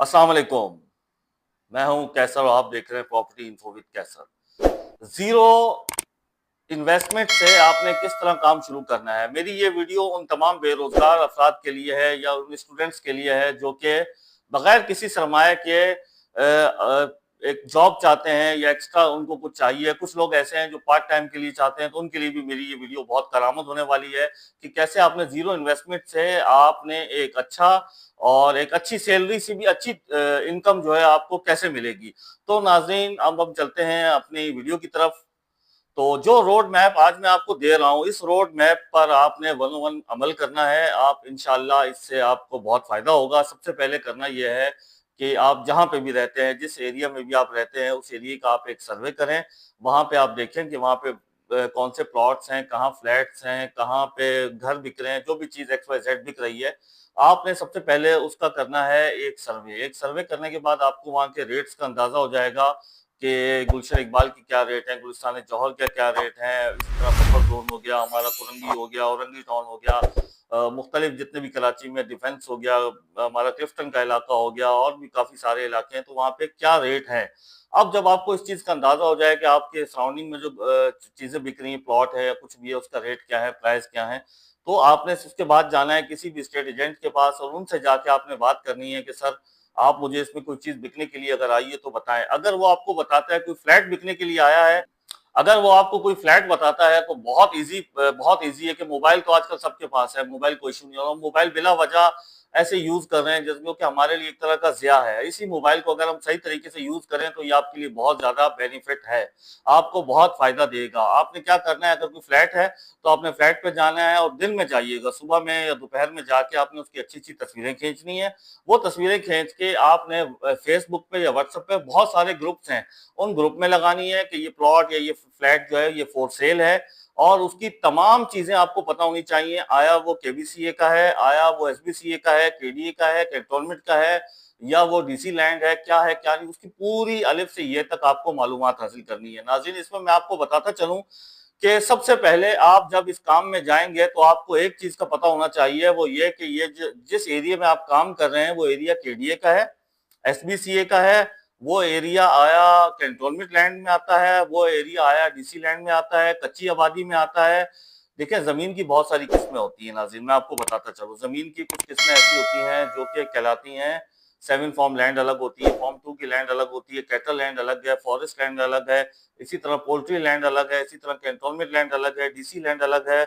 अस्सलाम वालेकुम। मैं हूं कैसर और आप देख रहे हैं property info with Qaiser. Zero investment से आपने किस तरह काम शुरू करना है, मेरी ये वीडियो उन तमाम बेरोजगार अफराद के लिए है या उन स्टूडेंट्स के लिए है जो कि बगैर किसी सरमाए के एक जॉब चाहते हैं या एक्स्ट्रा उनको कुछ चाहिए। कुछ लोग ऐसे हैं जो पार्ट टाइम के लिए चाहते हैं, तो उनके लिए भी मेरी ये वीडियो बहुत करामद होने वाली है कि कैसे आपने जीरो इन्वेस्टमेंट से आपने एक अच्छा और एक अच्छी सैलरी से भी अच्छी इनकम जो है आपको कैसे मिलेगी। तो नाज़रीन, अब हम चलते हैं अपनी वीडियो की तरफ। तो जो रोड मैप आज मैं आपको दे रहा हूं, इस रोड मैप पर आपने वन वन अमल करना है। आप इंशाल्लाह इससे आपको बहुत फायदा होगा। सबसे पहले करना यह है कि आप जहां पे भी रहते हैं, जिस एरिया में भी आप रहते हैं, उस एरिया का आप एक सर्वे करें। वहां पे आप देखें कि वहां पे कौन से प्लॉट्स हैं, कहाँ फ्लैट्स हैं, कहाँ पे घर बिक रहे हैं, जो भी चीज एक्स वाई जेड बिक रही है। आपने सबसे पहले उसका करना है एक सर्वे करने के बाद आपको वहां के रेट्स का अंदाजा हो जाएगा कि गुलशन इकबाल की क्या रेट है, गुलिस्तान जौहर का क्या रेट है। इसी तरह बफर जोन हो गया, हमारा कुरंगी हो गया, औरंगी टाउन हो गया, मुख्तलिफ जितने भी कराची में डिफेंस हो गया, हमारा क्लिफ्टन का इलाका हो गया, और भी काफी सारे इलाके हैं, तो वहाँ पे क्या रेट है। अब जब आपको इस चीज का अंदाजा हो जाए कि आपके सराउंडिंग में जो चीजें बिक रही हैं, प्लॉट है या कुछ भी है, उसका रेट क्या है, प्राइस क्या है, तो आपने उसके बाद जाना है किसी भी स्टेट एजेंट के पास और उनसे जाके आपने बात करनी है कि सर आप मुझे इसमें कोई चीज बिकने के लिए अगर आई है तो बताएं। अगर वो आपको बताता है कोई फ्लैट बिकने के लिए आया है, अगर वो आपको कोई फ्लैट बताता है तो बहुत इजी है कि मोबाइल तो आजकल सबके पास है, मोबाइल कोई इशू नहीं हो रहा। मोबाइल बिला वजह ऐसे यूज कर रहे हैं जिसमें कि हमारे लिए एक तरह का ज़िया है। इसी मोबाइल को अगर हम सही तरीके से यूज करें तो ये आपके लिए बहुत ज्यादा बेनिफिट है, आपको बहुत फायदा देगा। आपने क्या करना है, अगर कोई फ्लैट है तो आपने फ्लैट पे जाना है और दिन में जाइएगा, सुबह में या दोपहर में जाके आपने उसकी अच्छी अच्छी तस्वीरें खींचनी है। वो तस्वीरें खींच के आपने फेसबुक पे या व्हाट्सएप पे बहुत सारे ग्रुप्स हैं, उन ग्रुप में लगानी है कि ये प्लॉट या ये फ्लैट जो है ये फॉर सेल है। और उसकी तमाम चीजें आपको पता होनी चाहिए, आया वो केबीसीए का है, आया वो एसबीसीए का है, केडीए का है, कैंटोनमेंट का है, या वो डीसी लैंड है क्या नहीं, उसकी पूरी अलिफ से ये तक आपको मालूमात हासिल करनी है। नाज़रीन, इसमें मैं आपको बताता चलूं कि सबसे पहले आप जब इस काम में जाएंगे तो आपको एक चीज का पता होना चाहिए, वो ये कि ये जिस एरिया में आप काम कर रहे हैं वो एरिया केडीए का है, एसबीसीए का है, वो एरिया आया कैंटोनमेंट लैंड में आता है, वो एरिया आया डीसी लैंड में आता है, कच्ची आबादी में आता है। देखिए, जमीन की बहुत सारी किस्में होती हैं नाज़रीन, मैं आपको बताता चलूं। जमीन की कुछ किस्में ऐसी होती हैं जो कि कहलाती हैं सेवन फॉर्म लैंड, अलग होती है, फॉर्म 2 की लैंड अलग होती है, कैटल लैंड अलग है, फॉरेस्ट लैंड अलग है, इसी तरह पोल्ट्री लैंड अलग है, इसी तरह कैंटोनमेंट लैंड अलग है, डीसी लैंड अलग है,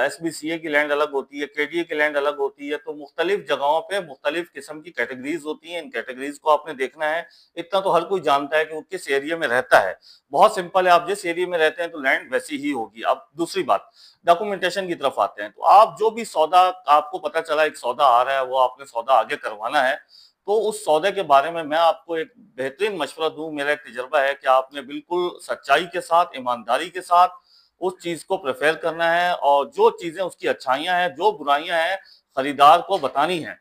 एसबीसीए की लैंड अलग होती है, केडीए की लैंड अलग होती है। तो मुख्तलिफ जगहों पे मुख्तलिफ किस्म की कैटेगरीज होती हैं, इन कैटेगरीज को आपने देखना है। इतना तो हर कोई जानता है कि वो किस एरिया में रहता है। बहुत सिंपल है, आप जिस एरिया में रहते हैं तो लैंड वैसी ही होगी। अब दूसरी बात, डॉक्यूमेंटेशन की तरफ आते हैं। तो आप जो भी सौदा, आपको पता चला एक सौदा आ रहा है, वो आपने सौदा आगे करवाना है, तो उस सौदे के बारे में मैं आपको एक बेहतरीन मशवरा दूं। मेरा एक तजर्बा है कि आपने बिल्कुल सच्चाई के साथ, ईमानदारी के साथ उस चीज को प्रेफर करना है, और जो चीजें उसकी अच्छाइयां हैं, जो बुराइयां हैं, खरीदार को बतानी है।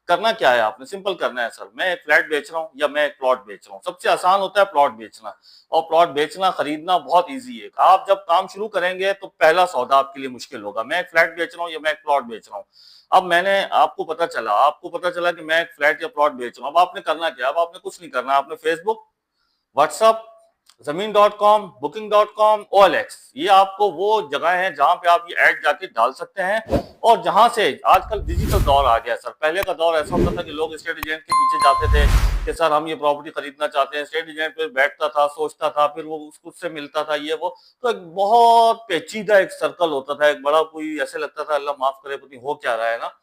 करना क्या है, आपने सिंपल करना है, सर मैं एक फ्लैट बेच रहा हूँ या मैं एक प्लॉट बेच रहा हूँ। सबसे आसान होता है प्लॉट बेचना, और प्लॉट बेचना खरीदना बहुत इजी है। आप जब काम शुरू करेंगे तो पहला सौदा आपके लिए मुश्किल होगा, मैं एक फ्लैट बेच रहा हूँ या मैं एक प्लॉट बेच रहा हूँ। अब मैंने आपको पता चला कि मैं एक फ्लैट या प्लॉट बेच रहा हूँ। अब आपने करना क्या, अब आपने कुछ नहीं करना, आपने फेसबुक, व्हाट्सअप, जमीन.com, बुकिंग.com, OLX, ये आपको वो जगह है जहां पे आप ये ऐड जाके डाल सकते हैं। और जहां से आजकल डिजिटल दौर आ गया सर, पहले का दौर ऐसा होता था कि लोग स्टेट एजेंट के पीछे जाते थे कि सर हम ये प्रॉपर्टी खरीदना चाहते हैं, स्टेट एजेंट पे बैठता था, सोचता था, फिर वो उससे मिलता था, ये वो, तो एक बहुत पेचीदा एक सर्कल होता था, एक बड़ा कोई ऐसे लगता था अल्लाह माफ करे पता नहीं हो क्या रहा है ना।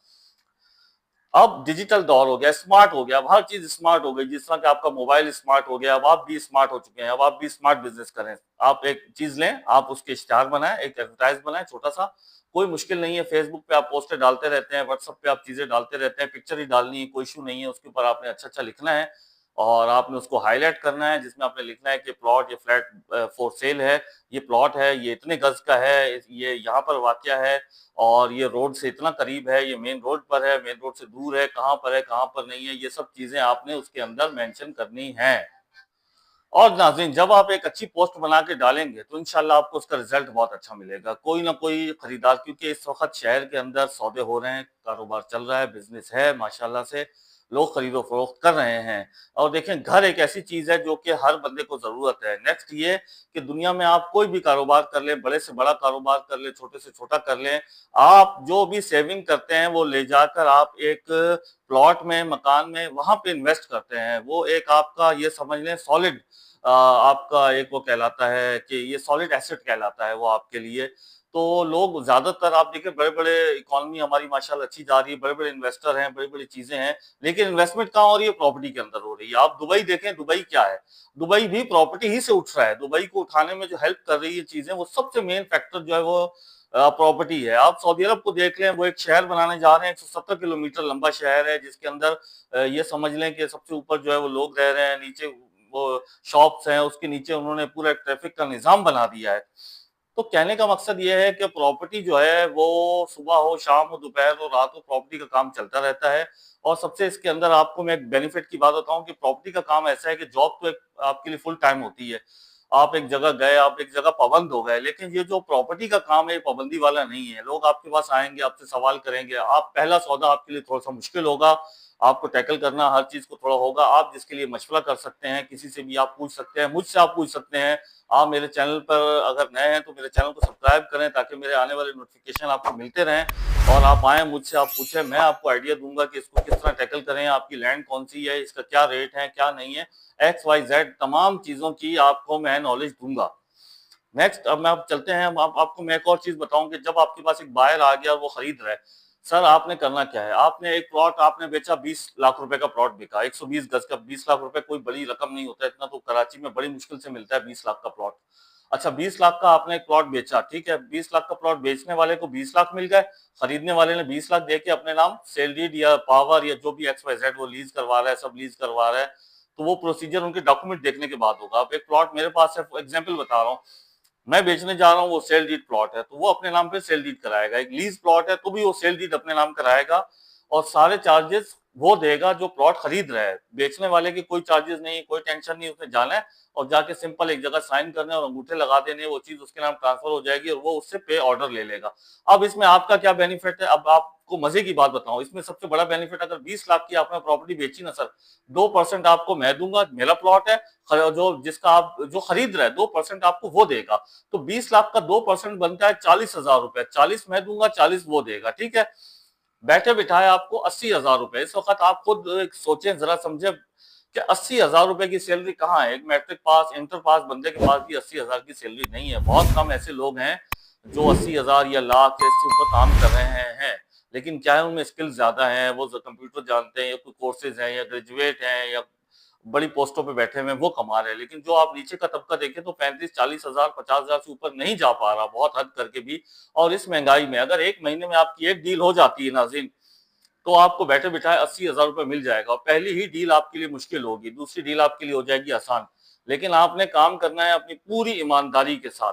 अब डिजिटल दौर हो गया, स्मार्ट हो गया, अब हर चीज स्मार्ट हो गई। जिस तरह कि आपका मोबाइल स्मार्ट हो गया, अब आप भी स्मार्ट हो चुके हैं। अब आप भी स्मार्ट बिजनेस करें। आप एक चीज लें, आप उसके स्टार बनाएं, एक एडवर्टाइज बनाएं छोटा सा, कोई मुश्किल नहीं है। फेसबुक पे आप पोस्टर डालते रहते हैं, व्हाट्सएप पे आप चीजें डालते रहते हैं, पिक्चर ही डालनी है, कोई इशू नहीं है। उसके ऊपर आपने अच्छा अच्छा लिखना है, और आपने उसको हाईलाइट करना है, जिसमें आपने लिखना है कि प्लॉट या फ्लैट फॉर सेल है, ये प्लॉट है, ये इतने गज का है, ये यहाँ पर वाक़या है, और ये रोड से इतना करीब है, ये मेन रोड पर है, मेन रोड से दूर है, कहाँ पर है, कहाँ पर नहीं है, ये सब चीजें आपने उसके अंदर मेंशन करनी है। और नाज़रीन, जब आप एक अच्छी पोस्ट बना के डालेंगे तो इंशाल्लाह आपको उसका रिजल्ट बहुत अच्छा मिलेगा। कोई ना कोई खरीदार, क्योंकि इस वक्त शहर के अंदर सौदे हो रहे हैं, कारोबार चल रहा है, बिजनेस है माशाल्लाह से, लोग खरीदो फरोख्त कर रहे हैं। और देखें, घर एक ऐसी चीज है जो कि हर बंदे को जरूरत है। नेक्स्ट ये कि दुनिया में आप कोई भी कारोबार कर लें, बड़े से बड़ा कारोबार कर लें, छोटे से छोटा कर लें, आप जो भी सेविंग करते हैं वो ले जाकर आप एक प्लॉट में, मकान में, वहां पे इन्वेस्ट करते हैं। वो एक आपका ये समझ लें सॉलिड आपका एक वो कहलाता है कि ये सॉलिड एसेट कहलाता है वो आपके लिए। तो लोग ज्यादातर आप देखिए, बड़े बड़े इकोनॉमी हमारी माशाल्लाह अच्छी जा रही है, बड़े बड़े इन्वेस्टर हैं, बड़ी बड़ी चीजें हैं, लेकिन इन्वेस्टमेंट कहाँ हो रही है? प्रॉपर्टी के अंदर हो रही है। आप दुबई देखें, दुबई क्या है? दुबई भी प्रॉपर्टी ही से उठ रहा है। दुबई को उठाने में जो हेल्प कर रही है चीजें, वो सबसे मेन फैक्टर जो है वो प्रॉपर्टी है। आप सऊदी अरब को देख लें, वो एक शहर बनाने जा रहे हैं, 170 किलोमीटर लंबा शहर है, जिसके अंदर ये समझ लें कि सबसे ऊपर जो है वो लोग रह रहे हैं, नीचे वो शॉप्स हैं, उसके नीचे उन्होंने पूरा ट्रैफिक का निजाम बना दिया है। तो कहने का मकसद ये है कि प्रॉपर्टी जो है वो सुबह हो, शाम हो, दोपहर हो, रात हो, प्रॉपर्टी का काम चलता रहता है। और सबसे इसके अंदर आपको मैं एक बेनिफिट की बात बताऊं कि प्रॉपर्टी का काम ऐसा है कि जॉब तो एक आपके लिए फुल टाइम होती है, आप एक जगह गए, आप एक जगह पाबंद हो गए, लेकिन ये जो प्रॉपर्टी का काम है ये पाबंदी वाला नहीं है। लोग आपके पास आएंगे, आपसे सवाल करेंगे, आप पहला सौदा आपके लिए थोड़ा सा मुश्किल होगा, आपको टैकल करना हर चीज को थोड़ा होगा। आप जिसके लिए मशवरा कर सकते हैं, किसी से भी आप पूछ सकते हैं, मुझसे आप पूछ सकते हैं। आप मेरे चैनल पर अगर नए हैं तो मेरे चैनल को सब्सक्राइब करें ताकि मेरे आने वाले नोटिफिकेशन आपको मिलते रहें, और आप आए मुझसे, आप पूछें, मैं आपको आइडिया दूंगा कि इसको किस तरह टैकल करें, आपकी लैंड कौन सी है, इसका क्या रेट है, क्या नहीं है, XYZ तमाम चीजों की आपको मैं नॉलेज दूंगा। नेक्स्ट, अब मैं आप चलते हैं, आपको मैं एक और चीज बताऊं कि जब आपके पास एक बायर आ गया और वो खरीद रहा है, सर आपने करना क्या है? आपने एक प्लॉट आपने बेचा, 20 लाख रुपए का प्लॉट बिका, 120 गज का। 20 लाख रुपए कोई बड़ी रकम नहीं होता, इतना तो कराची में बड़ी मुश्किल से मिलता है 20 लाख का प्लॉट। अच्छा, 20 लाख का आपने एक प्लॉट बेचा, ठीक है, 20 लाख का प्लॉट बेचने वाले को 20 लाख मिल गए, खरीदने वाले ने 20 लाख देके अपने नाम सेल डीड या पावर या जो भी XYZ वो लीज करवा रहा है, सब लीज करवा रहा है। तो वो प्रोसीजर उनके डॉक्यूमेंट देखने के बाद होगा। अब एक प्लॉट मेरे पास है, एग्जाम्पल बता रहा हूँ, मैं बेचने जा रहा हूँ, वो सेल डीड प्लॉट है तो वो अपने नाम पे सेल डीड कराएगा। एक लीज प्लॉट है तो भी वो सेल डीड अपने नाम कराएगा, और सारे चार्जेस वो देगा जो प्लॉट खरीद रहा है। बेचने वाले की कोई चार्जेस नहीं, कोई टेंशन नहीं, उसने जाना है और जाके सिंपल एक जगह साइन करने और अंगूठे लगा देने, वो चीज उसके नाम ट्रांसफर हो जाएगी और वो उससे पे ऑर्डर ले लेगा। अब इसमें आपका क्या बेनिफिट है? अब आपको मजे की बात बताऊं, इसमें सबसे बड़ा बेनिफिट, अगर 20 लाख की आपने प्रॉपर्टी बेची ना सर, 2% आपको मैं दूंगा, मेरा प्लॉट है, जो जिसका आप जो खरीद रहे हैं 2% आपको वो देगा। तो 20 लाख का 2% बनता है 40,000 रुपए। 40 मैं दूंगा, 40 वो देगा, ठीक है। बैठे बिठाए आपको 80,000 रुपए। इस वक्त आप खुद सोचें, जरा समझे कि 80,000 रुपए की सैलरी कहाँ है? एक मैट्रिक पास, इंटर पास बंदे के पास भी 80,000 की सैलरी नहीं है। बहुत कम ऐसे लोग हैं जो 80,000 या लाख इससे ऊपर काम कर रहे हैं। लेकिन क्या है, उनमें स्किल ज्यादा है, वो कंप्यूटर जानते हैं, या कोई कोर्सेज हैं, या ग्रेजुएट हैं, या बड़ी पोस्टों पे बैठे हुए हैं, वो कमा रहे हैं। लेकिन जो आप नीचे का तबका देखें तो 35-40,000, 50,000 से ऊपर नहीं जा पा रहा, बहुत हद करके भी। और इस महंगाई में अगर एक महीने में आपकी एक डील हो जाती है नाज़रीन, तो आपको बैठे बिठाए 80,000 रुपए मिल जाएगा। और पहली ही डील आपके लिए मुश्किल होगी, दूसरी डील आपके लिए हो जाएगी आसान। लेकिन आपने काम करना है अपनी पूरी ईमानदारी के साथ,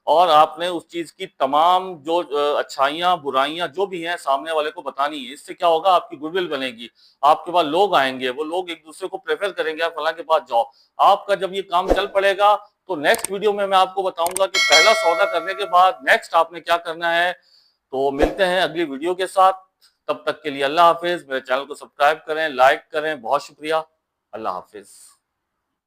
और आपने उस चीज की तमाम जो अच्छाइयां बुराइयां जो भी हैं सामने वाले को बतानी है। इससे क्या होगा? आपकी गुडविल बनेगी, आपके पास लोग आएंगे, वो लोग एक दूसरे को प्रेफर करेंगे, आप फलां के पास जाओ। आपका जब ये काम चल पड़ेगा तो नेक्स्ट वीडियो में मैं आपको बताऊंगा कि पहला सौदा करने के बाद नेक्स्ट आपने क्या करना है। तो मिलते हैं अगली वीडियो के साथ, तब तक के लिए अल्लाह हाफिज। मेरे चैनल को सब्सक्राइब करें, लाइक करें, बहुत शुक्रिया। अल्लाह हाफिज।